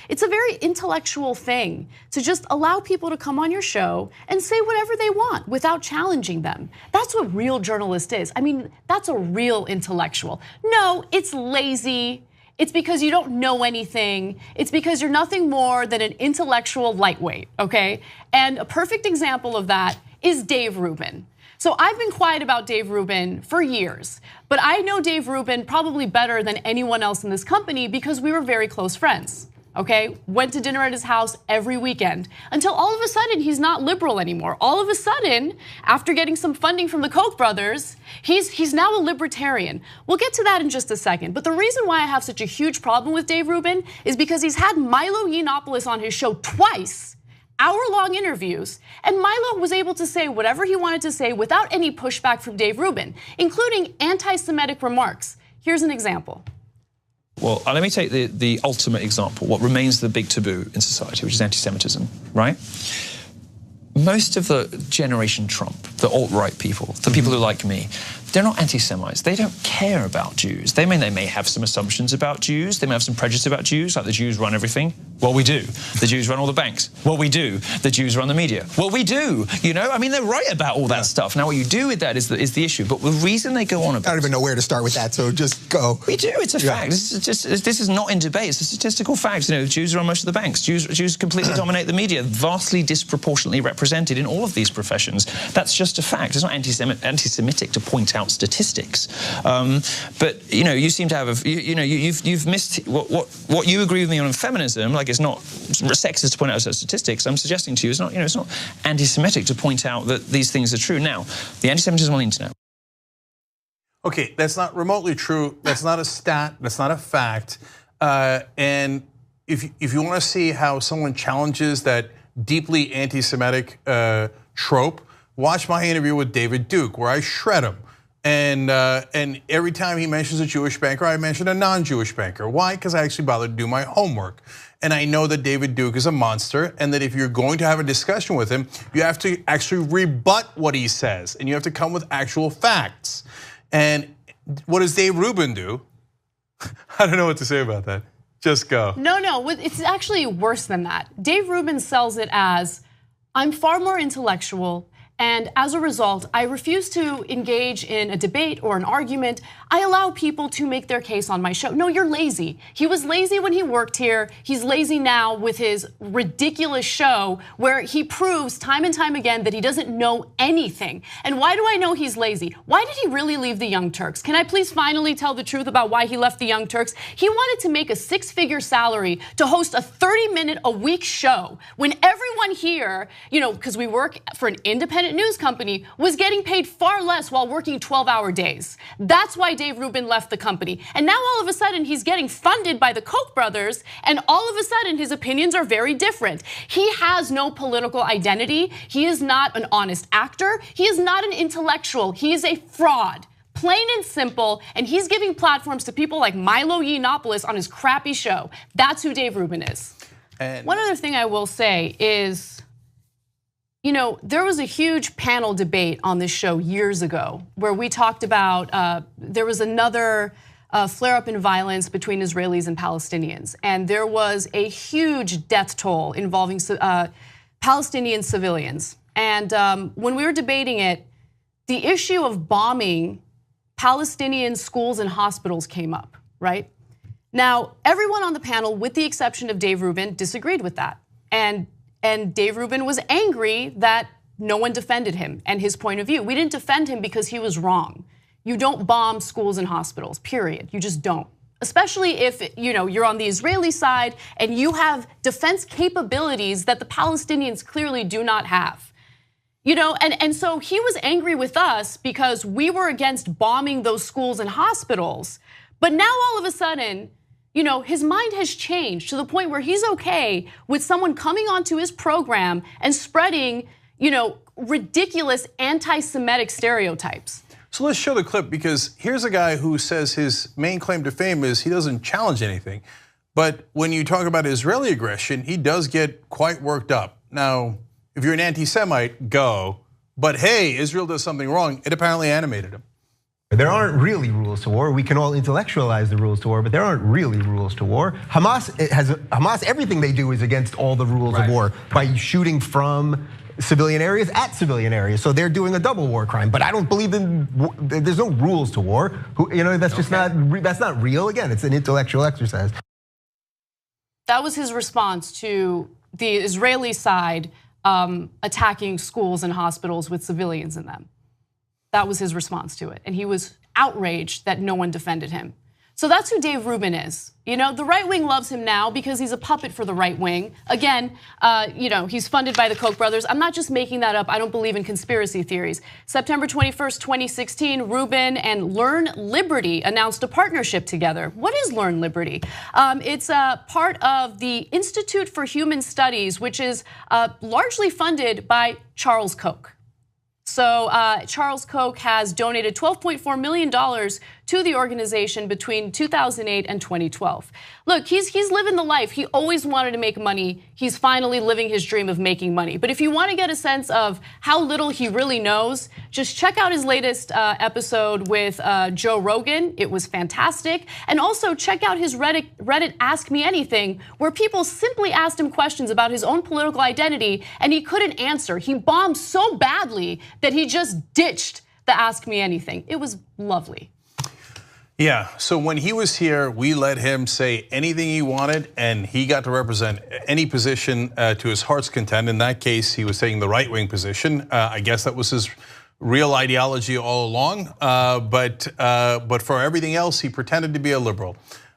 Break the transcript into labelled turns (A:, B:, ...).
A: It's a very intellectual thing to just allow people to come on your show and say whatever they want without challenging them. That's what real journalist is. I mean, that's a real intellectual. No, it's lazy. It's because you don't know anything. It's because you're nothing more than an intellectual lightweight, okay? And a perfect example of that is Dave Rubin. So I've been quiet about Dave Rubin for years, but I know Dave Rubin probably better than anyone else in this company because we were very close friends. Okay, went to dinner at his house every weekend until all of a sudden he's not liberal anymore. All of a sudden, after getting some funding from the Koch brothers, he's now a libertarian. We'll get to that in just a second. But the reason why I have such a huge problem with Dave Rubin is because he's had Milo Yiannopoulos on his show twice, hour-long interviews, and Milo was able to say whatever he wanted to say without any pushback from Dave Rubin, including anti-Semitic remarks. Here's an example.
B: Well, let me take the ultimate example, what remains the big taboo in society, which is anti-Semitism, right? Most of the generation Trump, the alt-right people, the people who like me, they're not anti-Semites. They don't care about Jews. They may have some assumptions about Jews. They may have some prejudice about Jews, like the Jews run everything. Well, we do. The Jews run all the banks. Well, we do. The Jews run the media. Well, we do. You know, I mean, they're right about all that stuff. Now, what you do with that is the issue. But the reason they go on about
C: I don't even know where to start with that, so just go.
B: We do. It's a fact. This is not in debate. It's a statistical fact. You know, Jews run most of the banks. Jews completely dominate the media, vastly disproportionately represented in all of these professions. That's just a fact. It's not anti-Semitic to point out statistics. But you know, you seem to have you've missed what you agree with me on feminism. Like, it's not sexist to point out statistics. I'm suggesting to you, it's not anti-Semitic to point out that these things are true. Now, the anti-Semitism on the internet.
D: Okay, that's not remotely true. That's not a stat. That's not a fact. And if you want to see how someone challenges that deeply anti-Semitic trope, watch my interview with David Duke, where I shred him. And every time he mentions a Jewish banker, I mention a non-Jewish banker. Why? Because I actually bothered to do my homework. And I know that David Duke is a monster, and that if you're going to have a discussion with him, you have to actually rebut what he says, and you have to come with actual facts. And what does Dave Rubin do? I don't know what to say about that. Just go.
A: No, it's actually worse than that. Dave Rubin sells it as, I'm far more intellectual, and as a result, I refuse to engage in a debate or an argument. I allow people to make their case on my show. No, you're lazy. He was lazy when he worked here. He's lazy now with his ridiculous show where he proves time and time again that he doesn't know anything. And why do I know he's lazy? Why did he really leave the Young Turks? Can I please finally tell the truth about why he left the Young Turks? He wanted to make a 6-figure salary to host a 30-minute-a-week show when everyone here, because we work for an independent news company, was getting paid far less while working 12-hour days. That's why Dave Rubin left the company. And now all of a sudden he's getting funded by the Koch brothers, and all of a sudden his opinions are very different. He has no political identity. He is not an honest actor. He is not an intellectual. He is a fraud. Plain and simple, and he's giving platforms to people like Milo Yiannopoulos on his crappy show. That's who Dave Rubin is. And one other thing I will say is, there was a huge panel debate on this show years ago where we talked about, there was another flare-up in violence between Israelis and Palestinians. And there was a huge death toll involving Palestinian civilians. And when we were debating it, the issue of bombing Palestinian schools and hospitals came up, right? Now, everyone on the panel, with the exception of Dave Rubin, disagreed with that. And Dave Rubin was angry that no one defended him and his point of view. We didn't defend him because he was wrong. You don't bomb schools and hospitals, period. You just don't. Especially if you're on the Israeli side and you have defense capabilities that the Palestinians clearly do not have. And so he was angry with us because we were against bombing those schools and hospitals. But now all of a sudden, his mind has changed to the point where he's okay with someone coming onto his program and spreading, ridiculous anti-Semitic stereotypes.
D: So let's show the clip, because here's a guy who says his main claim to fame is he doesn't challenge anything. But when you talk about Israeli aggression, he does get quite worked up. Now, if you're an anti-Semite, go. But hey, Israel does something wrong. It apparently animated him.
E: There aren't really rules to war. We can all intellectualize the rules to war, but there aren't really rules to war. Hamas, everything they do is against all the rules of war by shooting from civilian areas at civilian areas. So they're doing a double war crime. But I don't believe there's no rules to war. That's just that's not real. Again, it's an intellectual exercise.
A: That was his response to the Israeli side attacking schools and hospitals with civilians in them. That was his response to it. And he was outraged that no one defended him. So that's who Dave Rubin is. The right wing loves him now because he's a puppet for the right wing. Again, he's funded by the Koch brothers. I'm not just making that up. I don't believe in conspiracy theories. September 21st, 2016, Rubin and Learn Liberty announced a partnership together. What is Learn Liberty? It's a part of the Institute for Human Studies, which is largely funded by Charles Koch. So Charles Koch has donated $12.4 million to the organization between 2008 and 2012. Look, he's living the life. He always wanted to make money. He's finally living his dream of making money. But if you want to get a sense of how little he really knows, just check out his latest episode with Joe Rogan. It was fantastic. And also check out his Reddit Ask Me Anything, where people simply asked him questions about his own political identity and he couldn't answer. He bombed so badly that he just ditched the Ask Me Anything. It was lovely.
D: Yeah, so when he was here, we let him say anything he wanted, and he got to represent any position to his heart's content. In that case, he was taking the right-wing position. I guess that was his real ideology all along. But for everything else, he pretended to be a liberal.